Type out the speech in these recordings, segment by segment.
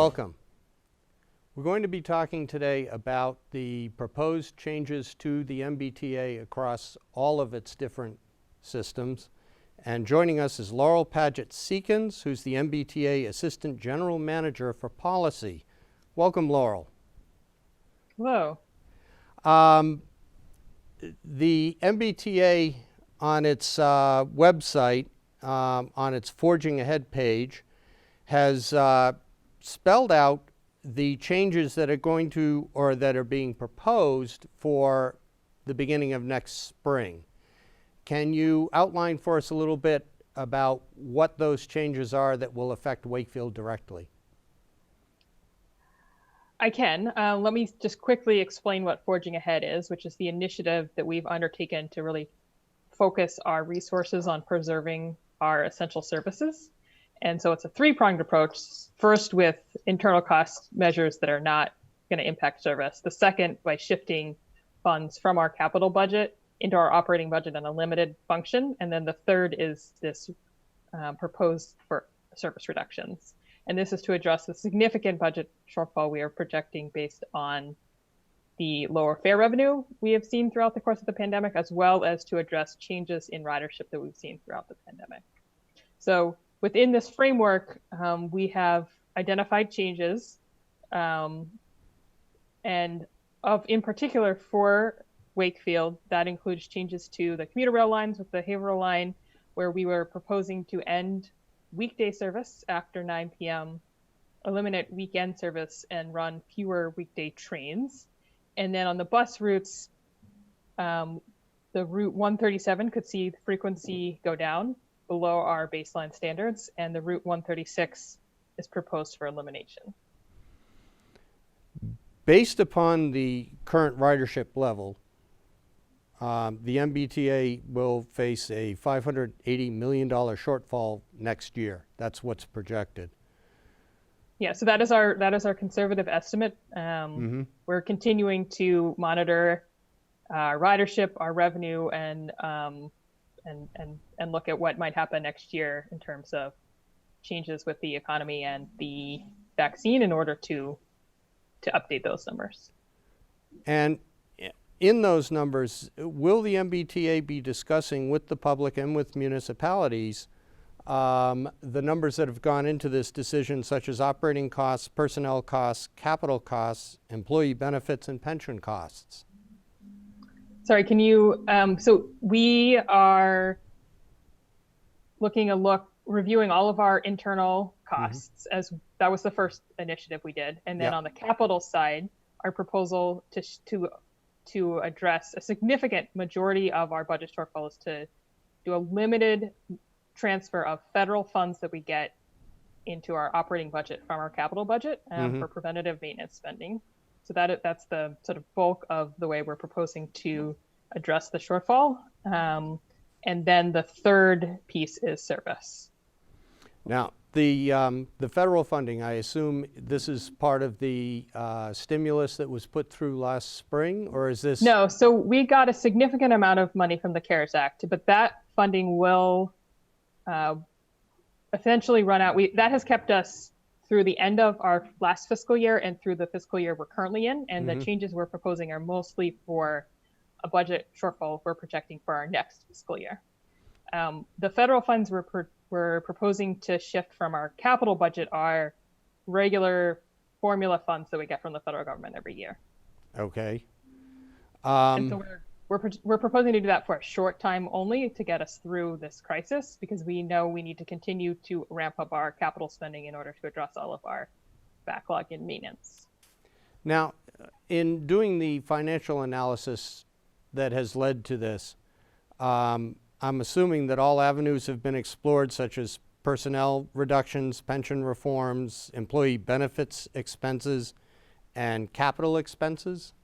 welcome. We're going to be talking today about the proposed changes to the MBTA across all of its different systems. And joining us is Laurel Paget-Seekins, who's the MBTA Assistant General Manager for Policy. Welcome, Laurel. Hello. The MBTA on its website, on its Forging Ahead page, has spelled out the changes that are going to, or that are being proposed for the beginning of next spring. Can you outline for us a little bit about what those changes are that will affect Wakefield directly? I can. Let me just quickly explain what Forging Ahead is, which is the initiative that we've undertaken to really focus our resources on preserving our essential services. And so it's a three-pronged approach. First, with internal cost measures that are not going to impact service. The second, by shifting funds from our capital budget into our operating budget in a limited function. And then the third is this proposed for service reductions. And this is to address the significant budget shortfall we are projecting based on the lower fare revenue we have seen throughout the course of the pandemic, as well as to address changes in ridership that we've seen throughout the pandemic. So within this framework, we have identified changes, and in particular for Wakefield, that includes changes to the commuter rail lines with the Haverhill line, where we were proposing to end weekday service after 9 p.m., eliminate weekend service, and run fewer weekday trains. And then on the bus routes, the Route 137 could see the frequency go down below our baseline standards, and the Route 136 is proposed for elimination. Based upon the current ridership level, the MBTA will face a $580 million shortfall next year. That's what's projected. Yeah, so that is our conservative estimate. We're continuing to monitor ridership, our revenue, and look at what might happen next year in terms of changes with the economy and the vaccine in order to update those numbers. And in those numbers, will the MBTA be discussing with the public and with municipalities the numbers that have gone into this decision, such as operating costs, personnel costs, capital costs, employee benefits, and pension costs? Sorry, can you, so we are reviewing all of our internal costs, as that was the first initiative we did. And then on the capital side, our proposal to address a significant majority of our budget shortfall is to do a limited transfer of federal funds that we get into our operating budget from our capital budget for preventative maintenance spending. So that's the sort of bulk of the way we're proposing to address the shortfall. And then the third piece is service. Now, the federal funding, I assume this is part of the stimulus that was put through last spring, or is this? No, so we got a significant amount of money from the CARES Act, but that funding will essentially run out. That has kept us through the end of our last fiscal year and through the fiscal year we're currently in, and the changes we're proposing are mostly for a budget shortfall we're projecting for our next fiscal year. The federal funds we're proposing to shift from our capital budget are regular formula funds that we get from the federal government every year. Okay. And so we're proposing to do that for a short time only to get us through this crisis, because we know we need to continue to ramp up our capital spending in order to address all of our backlog in maintenance. Now, in doing the financial analysis that has led to this, I'm assuming that all avenues have been explored, such as personnel reductions, pension reforms, employee benefits expenses, and capital expenses?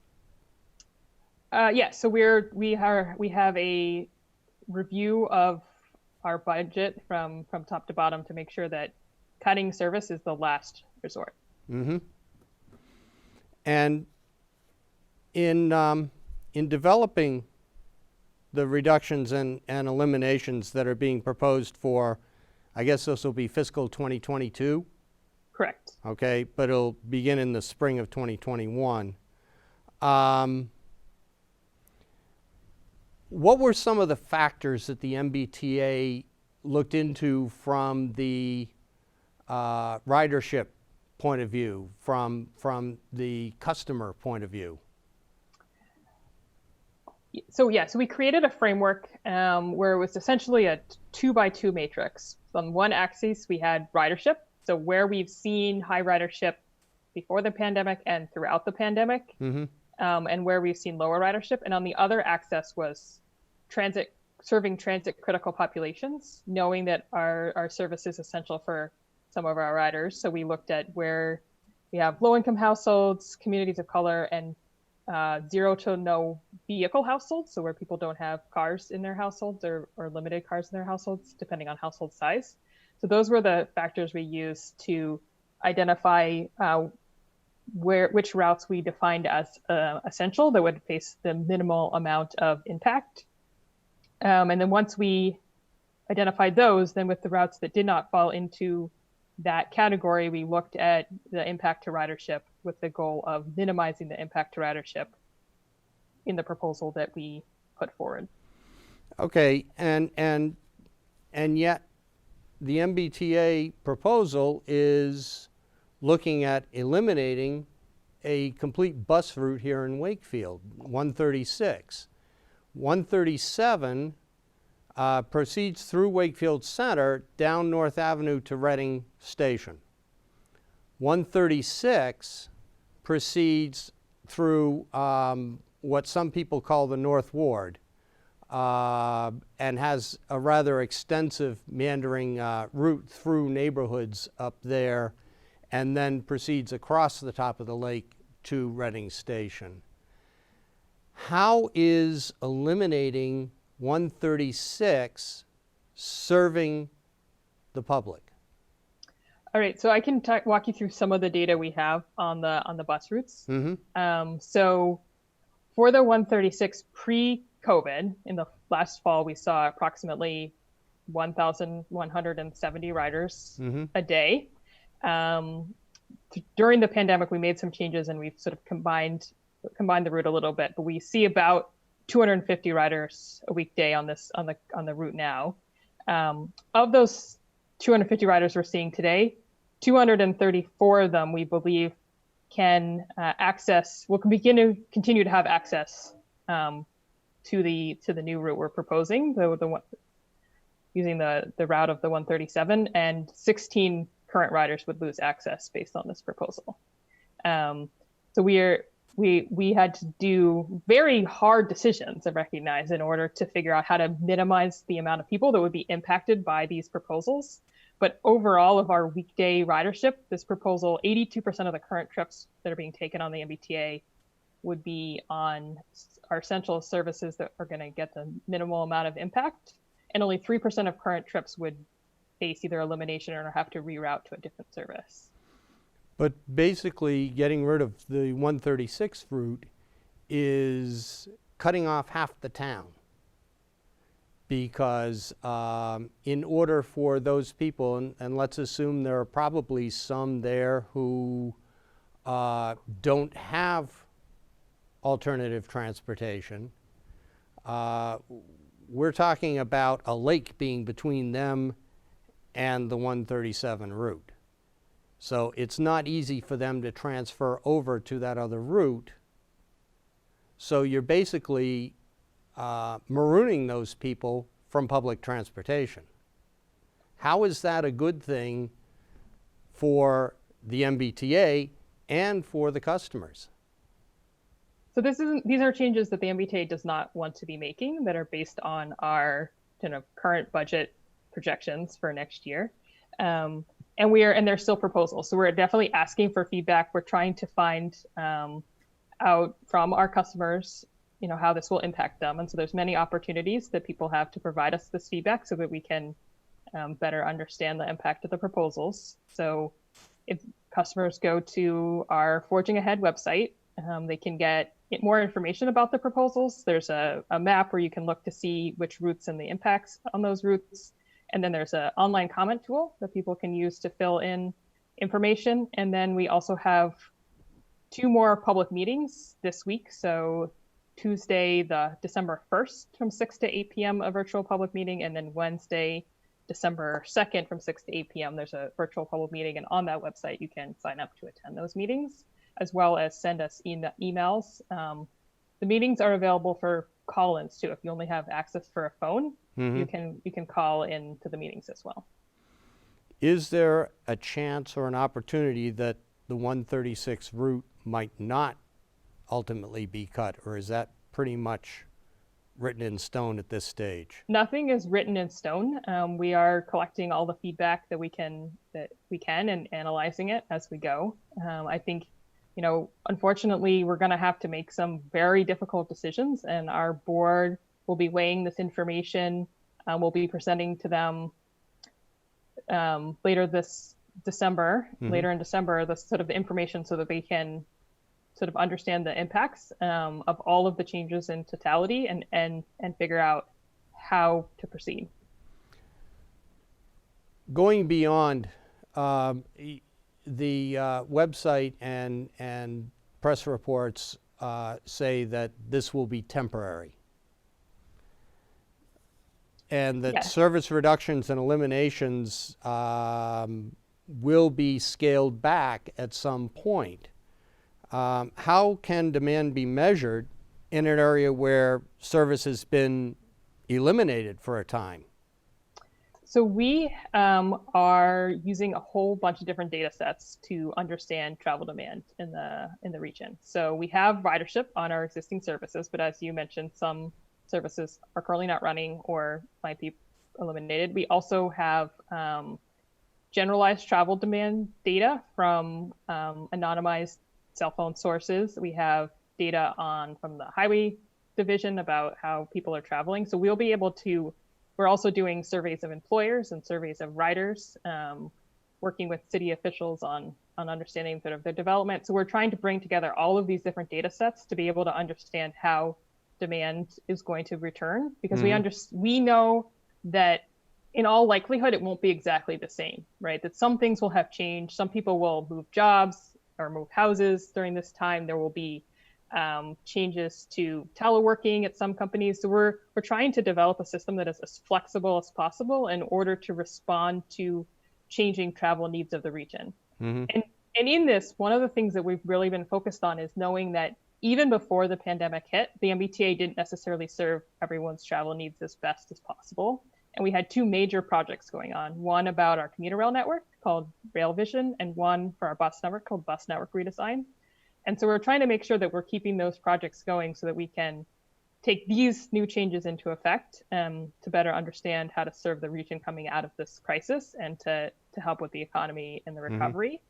Yes, so we have a review of our budget from top to bottom to make sure that cutting service is the last resort. And in developing the reductions and eliminations that are being proposed for, I guess this will be fiscal 2022? Correct. Okay, but it'll begin in the spring of 2021. What were some of the factors that the MBTA looked into from the ridership point of view, from the customer point of view? So we created a framework where it was essentially a 2x2 matrix. On one axis, we had ridership, so where we've seen high ridership before the pandemic and throughout the pandemic, and where we've seen lower ridership. And on the other axis was serving transit critical populations, knowing that our service is essential for some of our riders. So we looked at where we have low-income households, communities of color, and zero to no vehicle households, so where people don't have cars in their households or limited cars in their households, depending on household size. So those were the factors we used to identify which routes we defined as essential that would face the minimal amount of impact. And then once we identified those, then with the routes that did not fall into that category, we looked at the impact to ridership with the goal of minimizing the impact to ridership in the proposal that we put forward. Okay, and yet the MBTA proposal is looking at eliminating a complete bus route here in Wakefield, 136. 137 proceeds through Wakefield Center down North Avenue to Reading Station. 136 proceeds through what some people call the North Ward and has a rather extensive meandering route through neighborhoods up there, and then proceeds across the top of the lake to Reading Station. How is eliminating 136 serving the public? All right, so I can walk you through some of the data we have on the bus routes. So for the 136 pre-COVID, in the last fall, we saw approximately 1,170 riders a day. During the pandemic, we made some changes and we've sort of combined the route a little bit, but we see about 250 riders a weekday on the route now. Of those 250 riders we're seeing today, 234 of them we believe can will continue to have access to the new route we're proposing, using the route of the 137, and 16 current riders would lose access based on this proposal. So we had to do very hard decisions, I recognize, in order to figure out how to minimize the amount of people that would be impacted by these proposals. But overall of our weekday ridership, this proposal, 82% of the current trips that are being taken on the MBTA would be on our essential services that are going to get the minimal amount of impact. And only 3% of current trips would face either elimination or have to reroute to a different service. But basically, getting rid of the 136 route is cutting off half the town, because in order for those people, and let's assume there are probably some there who don't have alternative transportation, we're talking about a lake being between them and the 137 route. So it's not easy for them to transfer over to that other route. So you're basically marooning those people from public transportation. How is that a good thing for the MBTA and for the customers? So these are changes that the MBTA does not want to be making, that are based on our current budget projections for next year. And they're still proposals. So we're definitely asking for feedback. We're trying to find out from our customers, how this will impact them. And so there's many opportunities that people have to provide us this feedback so that we can better understand the impact of the proposals. So if customers go to our Forging Ahead website, they can get more information about the proposals. There's a map where you can look to see which routes and the impacts on those routes. And then there's an online comment tool that people can use to fill in information. And then we also have 2 more public meetings this week. So Tuesday, the December 1st from 6 to 8 p.m., a virtual public meeting. And then Wednesday, December 2nd from 6 to 8 p.m., there's a virtual public meeting. And on that website, you can sign up to attend those meetings, as well as send us emails. The meetings are available for call-ins too. If you only have access for a phone, you can call in to the meetings as well. Is there a chance or an opportunity that the 136 route might not ultimately be cut, or is that pretty much written in stone at this stage? Nothing is written in stone. We are collecting all the feedback that we can and analyzing it as we go. I think, unfortunately, we're going to have to make some very difficult decisions, and our board will be weighing this information. We'll be presenting to them later in December, this sort of information so that they can sort of understand the impacts of all of the changes in totality and figure out how to proceed. Going beyond the website and press reports say that this will be temporary, and that service reductions and eliminations will be scaled back at some point. How can demand be measured in an area where service has been eliminated for a time? So we are using a whole bunch of different data sets to understand travel demand in the region. So we have ridership on our existing services, but as you mentioned, some services are currently not running or might be eliminated. We also have generalized travel demand data from anonymized cell phone sources. We have data from the highway division about how people are traveling. So we'll be able to, we're also doing surveys of employers and surveys of riders, working with city officials on understanding sort of their development. So we're trying to bring together all of these different data sets to be able to understand how demand is going to return, because we know that in all likelihood, it won't be exactly the same, right? That some things will have changed. Some people will move jobs or move houses during this time. There will be changes to teleworking at some companies. So we're trying to develop a system that is as flexible as possible in order to respond to changing travel needs of the region. And in this, one of the things that we've really been focused on is knowing that even before the pandemic hit, the MBTA didn't necessarily serve everyone's travel needs as best as possible. And we had 2 major projects going on, one about our commuter rail network called Rail Vision, and one for our bus network called Bus Network Redesign. And so we're trying to make sure that we're keeping those projects going so that we can take these new changes into effect to better understand how to serve the region coming out of this crisis and to help with the economy and the recovery.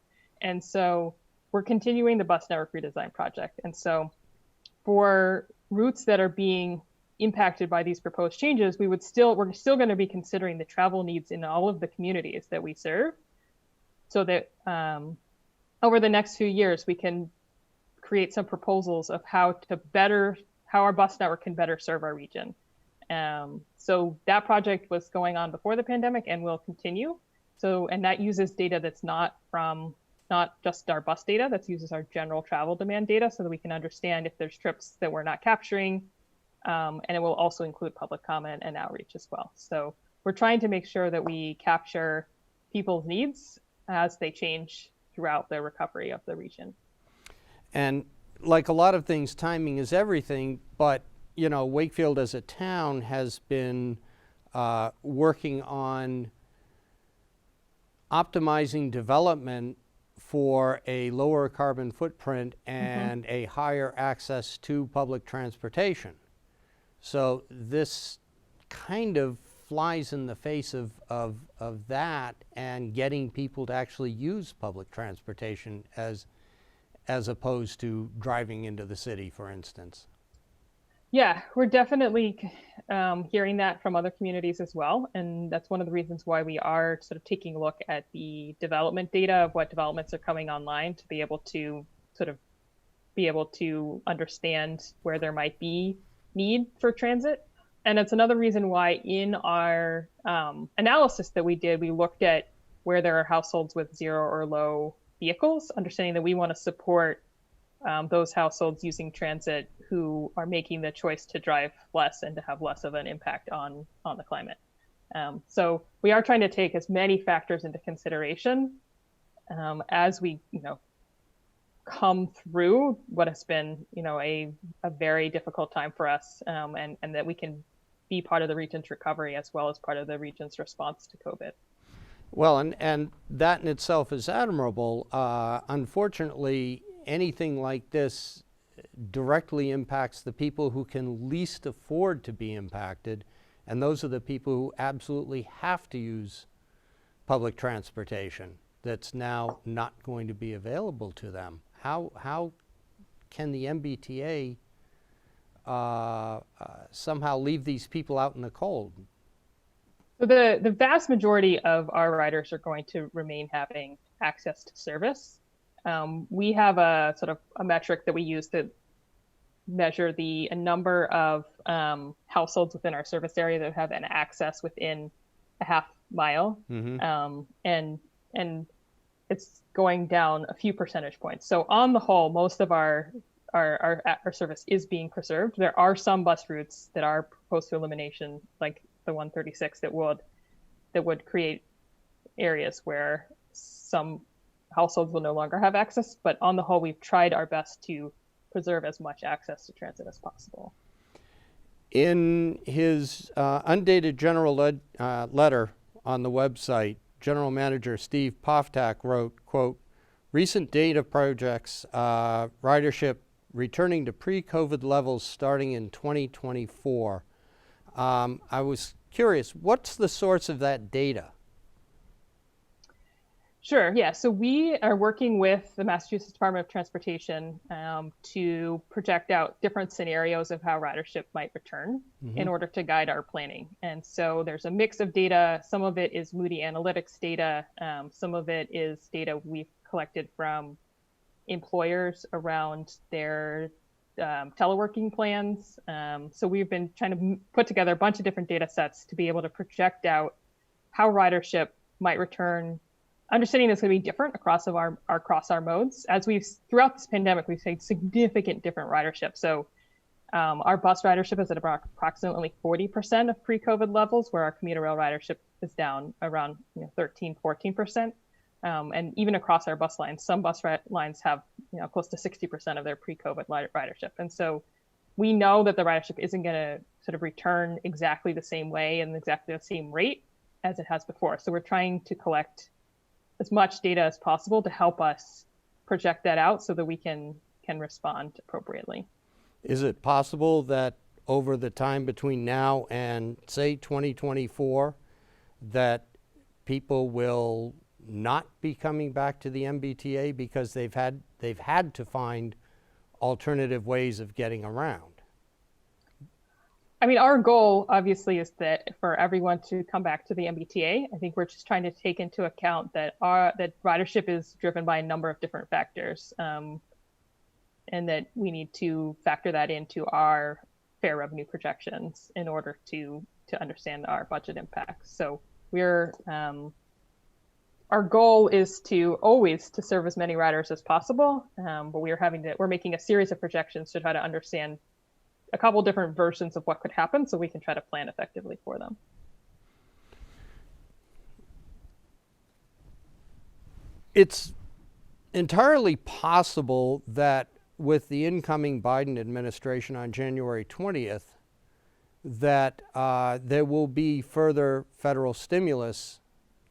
And so we're continuing the Bus Network Redesign project. And so for routes that are being impacted by these proposed changes, we're still going to be considering the travel needs in all of the communities that we serve, so that over the next few years we can create some proposals of how our bus network can better serve our region. So that project was going on before the pandemic and will continue. And that uses data that's not just our bus data, that uses our general travel demand data, so that we can understand if there's trips that we're not capturing. And it will also include public comment and outreach as well. So we're trying to make sure that we capture people's needs as they change throughout the recovery of the region. And like a lot of things, timing is everything, but Wakefield as a town has been working on optimizing development for a lower carbon footprint and a higher access to public transportation. So this kind of flies in the face of that, and getting people to actually use public transportation as opposed to driving into the city, for instance. Yeah, we're definitely hearing that from other communities as well. And that's one of the reasons why we are sort of taking a look at the development data of what developments are coming online, to be able to understand where there might be need for transit. And it's another reason why in our analysis that we did, we looked at where there are households with zero or low vehicles, understanding that we want to support those households using transit who are making the choice to drive less and to have less of an impact on the climate. So we are trying to take as many factors into consideration as we, come through what has been, a very difficult time for us, and that we can be part of the region's recovery as well as part of the region's response to COVID. Well, and that in itself is admirable. Unfortunately, anything like this directly impacts the people who can least afford to be impacted, and those are the people who absolutely have to use public transportation that's now not going to be available to them. How can the MBTA somehow leave these people out in the cold? So the vast majority of our riders are going to remain having access to service. We have a sort of a metric that we use to measure the number of households within our service area that have an access within a half mile, and it's going down a few percentage points. So on the whole, most of our service is being preserved. There are some bus routes that are proposed to elimination, like the 136, that would create areas where some households will no longer have access. But on the whole, we've tried our best to preserve as much access to transit as possible. In his undated general letter on the website, General Manager Steve Poftak wrote, quote, "Recent data projects ridership returning to pre-COVID levels starting in 2024. I was curious, what's the source of that data? Sure, yeah. So we are working with the Massachusetts Department of Transportation to project out different scenarios of how ridership might return in order to guide our planning. And so there's a mix of data. Some of it is Moody Analytics data. Some of it is data we've collected from employers around their teleworking plans. So we've been trying to put together a bunch of different data sets to be able to project out how ridership might return, understanding it's going to be different across our modes. As throughout this pandemic, we've seen significant different ridership. So our bus ridership is at about approximately 40% of pre-COVID levels, where our commuter rail ridership is down around 13, 14%. And even across our bus lines, some bus lines have close to 60% of their pre-COVID ridership. And so we know that the ridership isn't going to sort of return exactly the same way and exactly the same rate as it has before. So we're trying to collect as much data as possible to help us project that out so that we can respond appropriately. Is it possible that over the time between now and, say, 2024, that people will not be coming back to the MBTA because they've had to find alternative ways of getting around? I mean, our goal obviously is that for everyone to come back to the MBTA. I think we're just trying to take into account that that ridership is driven by a number of different factors, and that we need to factor that into our fare revenue projections in order to understand our budget impacts. So our goal is to always to serve as many riders as possible, but we're making a series of projections to try to understand a couple different versions of what could happen so we can try to plan effectively for them. It's entirely possible that with the incoming Biden administration on January 20th, that there will be further federal stimulus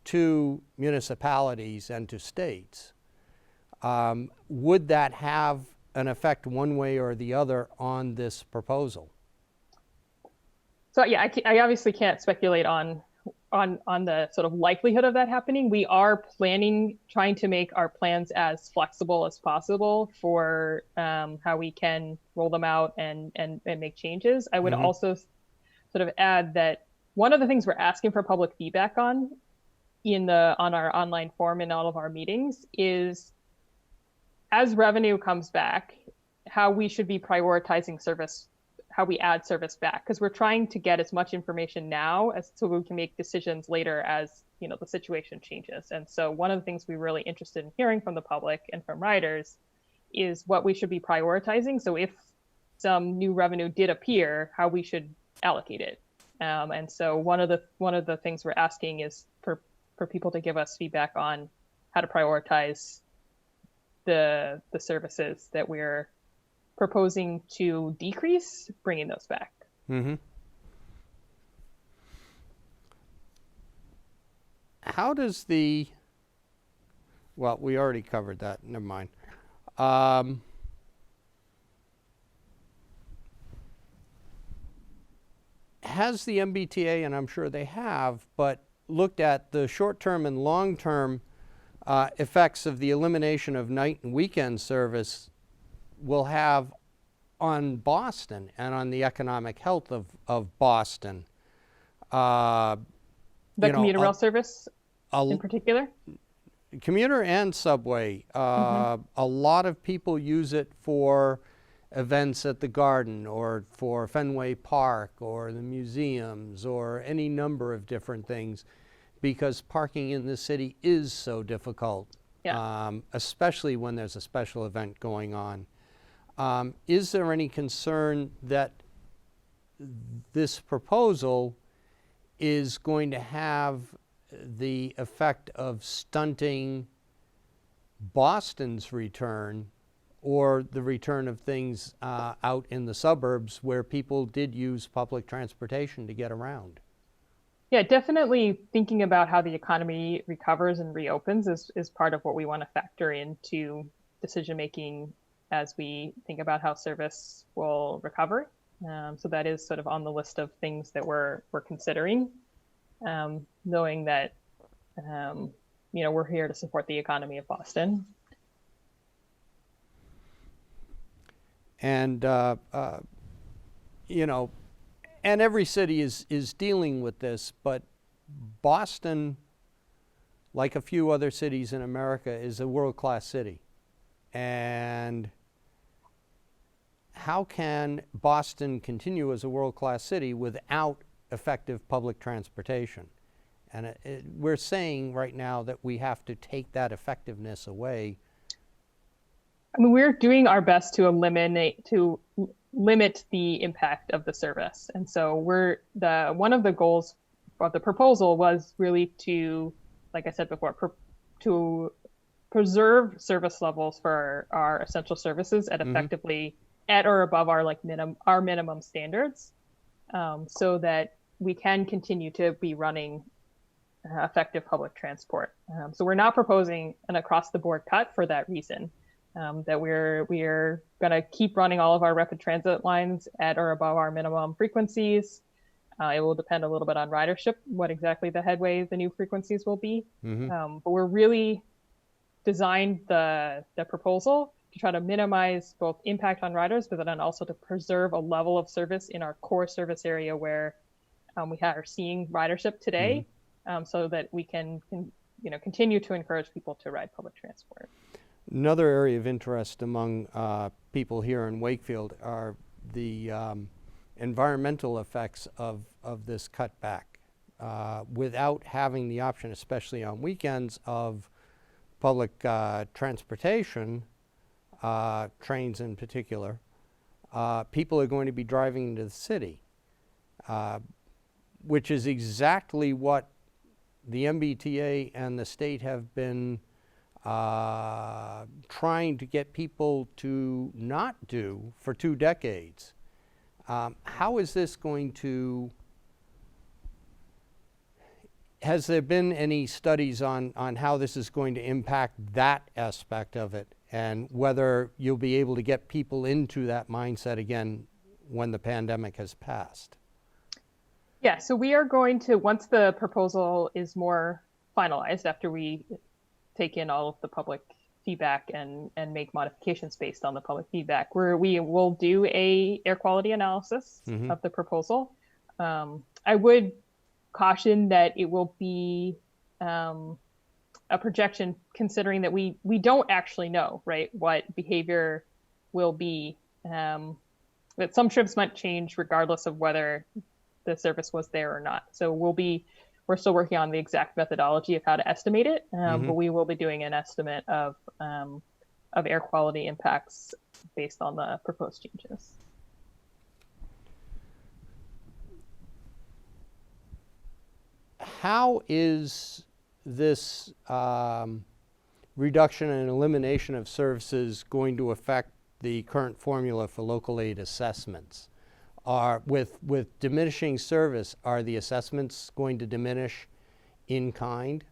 to municipalities and to states. Would that have an effect one way or the other on this proposal? So yeah, I obviously can't speculate on the sort of likelihood of that happening. We are trying to make our plans as flexible as possible for how we can roll them out and make changes. I would also sort of add that one of the things we're asking for public feedback on our online form in all of our meetings is, as revenue comes back, how we should be prioritizing service how we add service back, because we're trying to get as much information now as so we can make decisions later as the situation changes. And so one of the things we're really interested in hearing from the public and from riders is what we should be prioritizing. So if some new revenue did appear, how we should allocate it. And so one of the things we're asking is for people to give us feedback on how to prioritize the services that we're proposing to decrease, bringing those back. Mm-hmm. How does well, we already covered that, never mind. Has the MBTA, and I'm sure they have, but looked at the short-term and long-term effects of the elimination of night and weekend service will have on Boston and on the economic health of Boston? The commuter rail service in particular? Commuter and subway. A lot of people use it for events at the Garden or for Fenway Park or the museums or any number of different things, because parking in the city is so difficult, especially when there's a special event going on. Is there any concern that this proposal is going to have the effect of stunting Boston's return, or the return of things out in the suburbs where people did use public transportation to get around? Yeah, definitely thinking about how the economy recovers and reopens is part of what we want to factor into decision making as we think about how service will recover. So that is sort of on the list of things that we're considering, knowing that we're here to support the economy of Boston. And and every city is dealing with this, but Boston, like a few other cities in America, is a world-class city. And how can Boston continue as a world-class city without effective public transportation? And we're saying right now that we have to take that effectiveness away. I mean, we're doing our best to limit the impact of the service. And so one of the goals of the proposal was really to, like I said before, to preserve service levels for our essential services at effectively at or above our minimum standards, so that we can continue to be running effective public transport. So we're not proposing an across the board cut for that reason. That we're going to keep running all of our rapid transit lines at or above our minimum frequencies. It will depend a little bit on ridership, what exactly the headway the new frequencies will be. But we're really designed the proposal to try to minimize both impact on riders, but then also to preserve a level of service in our core service area where we are seeing ridership today, so that we can continue to encourage people to ride public transport. Another area of interest among people here in Wakefield are the environmental effects of this cutback. Without having the option, especially on weekends, of public transportation, trains in particular, people are going to be driving into the city, which is exactly what the MBTA and the state have been trying to get people to not do for 2 decades. How is this going to, has there been any studies on how this is going to impact that aspect of it, and whether you'll be able to get people into that mindset again when the pandemic has passed? Yeah, so we are going to, once the proposal is more finalized, after we take in all of the public feedback and make modifications based on the public feedback, we will do a air quality analysis of the proposal. I would caution that it will be a projection, considering that we don't actually know, right, what behavior will be but some trips might change regardless of whether the service was there or not. So we're still working on the exact methodology of how to estimate it, but we will be doing an estimate of air quality impacts based on the proposed changes. How is this reduction and elimination of services going to affect the current formula for local aid assessments? With diminishing service, are the assessments going to diminish in kind?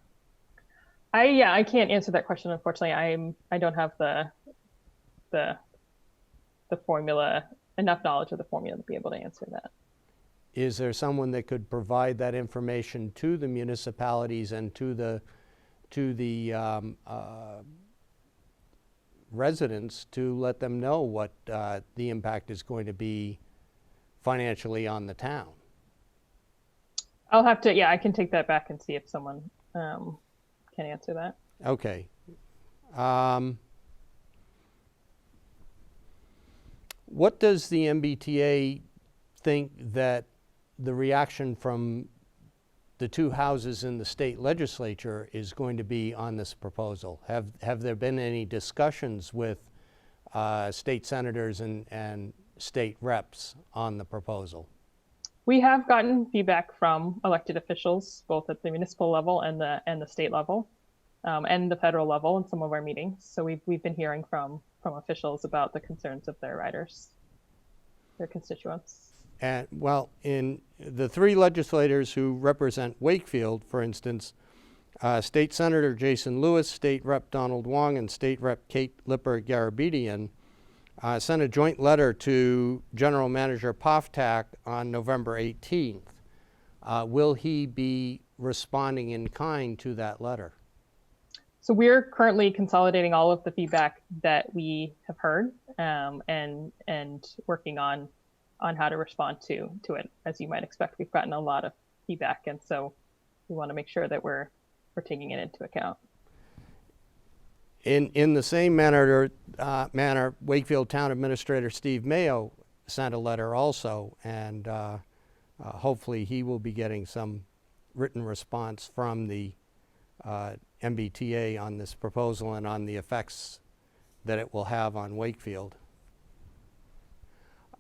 I can't answer that question, unfortunately. I don't have the formula, enough knowledge of the formula to be able to answer that. Is there someone that could provide that information to the municipalities and to the residents to let them know what the impact is going to be financially on the town? I'll have to, I can take that back and see if someone can answer that. Okay. What does the MBTA think that the reaction from the two houses in the state legislature is going to be on this proposal? Have there been any discussions with state senators and state reps on the proposal? We have gotten feedback from elected officials, both at the municipal level and the state level, and the federal level in some of our meetings. So we've been hearing from officials about the concerns of their riders, their constituents. And well, in the three legislators who represent Wakefield, for instance, State Senator Jason Lewis, State Rep Donald Wong, and State Rep Kate Lipper-Garabedian sent a joint letter to General Manager Poftak on November 18th. Will he be responding in kind to that letter? So we're currently consolidating all of the feedback that we have heard and working on how to respond to it. As you might expect, we've gotten a lot of feedback, and so we want to make sure that we're taking it into account. In the same manner, Wakefield Town Administrator Steve Mayo sent a letter also, and hopefully he will be getting some written response from the MBTA on this proposal and on the effects that it will have on Wakefield.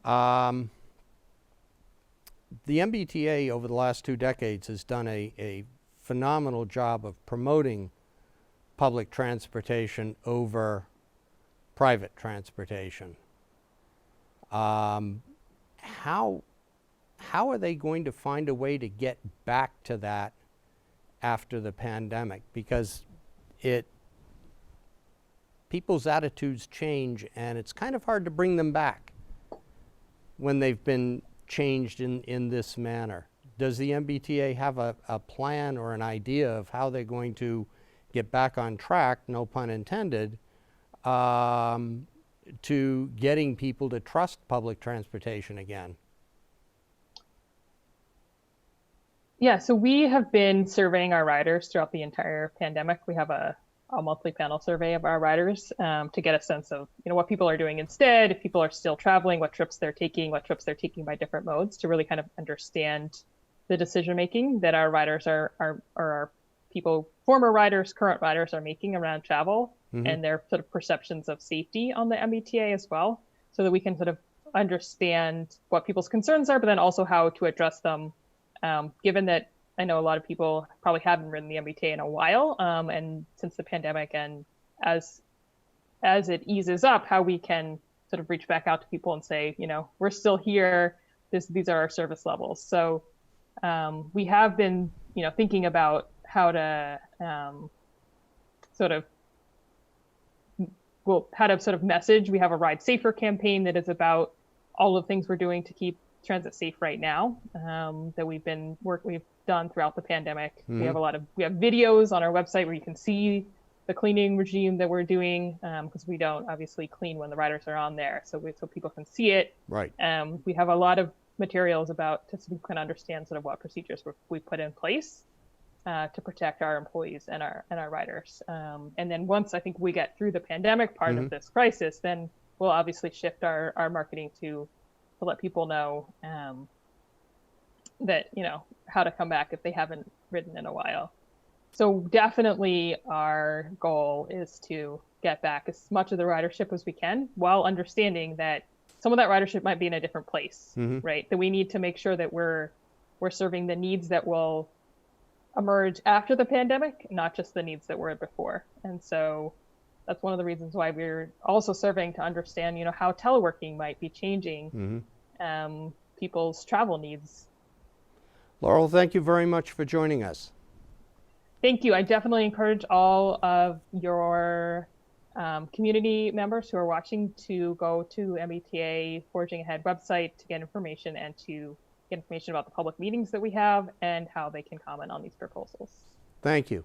The MBTA over the last 2 decades has done a phenomenal job of promoting public transportation over private transportation. How are they going to find a way to get back to that after the pandemic? Because people's attitudes change, and it's kind of hard to bring them back when they've been changed in this manner. Does the MBTA have a plan or an idea of how they're going to get back on track, no pun intended, to getting people to trust public transportation again? Yeah, so we have been surveying our riders throughout the entire pandemic. We have a monthly panel survey of our riders to get a sense of what people are doing instead, if people are still traveling, what trips they're taking by different modes, to really kind of understand the decision making that our riders are our people, former riders, current riders are making around travel, and their sort of perceptions of safety on the MBTA as well, so that we can sort of understand what people's concerns are, but then also how to address them, given that I know a lot of people probably haven't ridden the MBTA in a while, and since the pandemic, and as it eases up, how we can sort of reach back out to people and say, we're still here. These are our service levels. So we have been, thinking about how to sort of message. We have a Ride Safer campaign that is about all the things we're doing to keep transit safe right now, that we've done throughout the pandemic. We have videos on our website where you can see the cleaning regime that we're doing, because we don't obviously clean when the riders are on there, so people can see it. Right. We have a lot of materials so people can understand sort of what procedures we put in place to protect our employees and our riders. And then once I think we get through the pandemic part of this crisis, then we'll obviously shift our marketing to to let people know that, how to come back if they haven't ridden in a while. So definitely our goal is to get back as much of the ridership as we can, while understanding that some of that ridership might be in a different place, right? That we need to make sure that we're serving the needs that will emerge after the pandemic, not just the needs that were before. And so that's one of the reasons why we're also surveying to understand, how teleworking might be changing people's travel needs. Laurel, thank you very much for joining us. Thank you. I definitely encourage all of your community members who are watching to go to MBTA Forging Ahead website to get information and to get information about the public meetings that we have and how they can comment on these proposals. Thank you.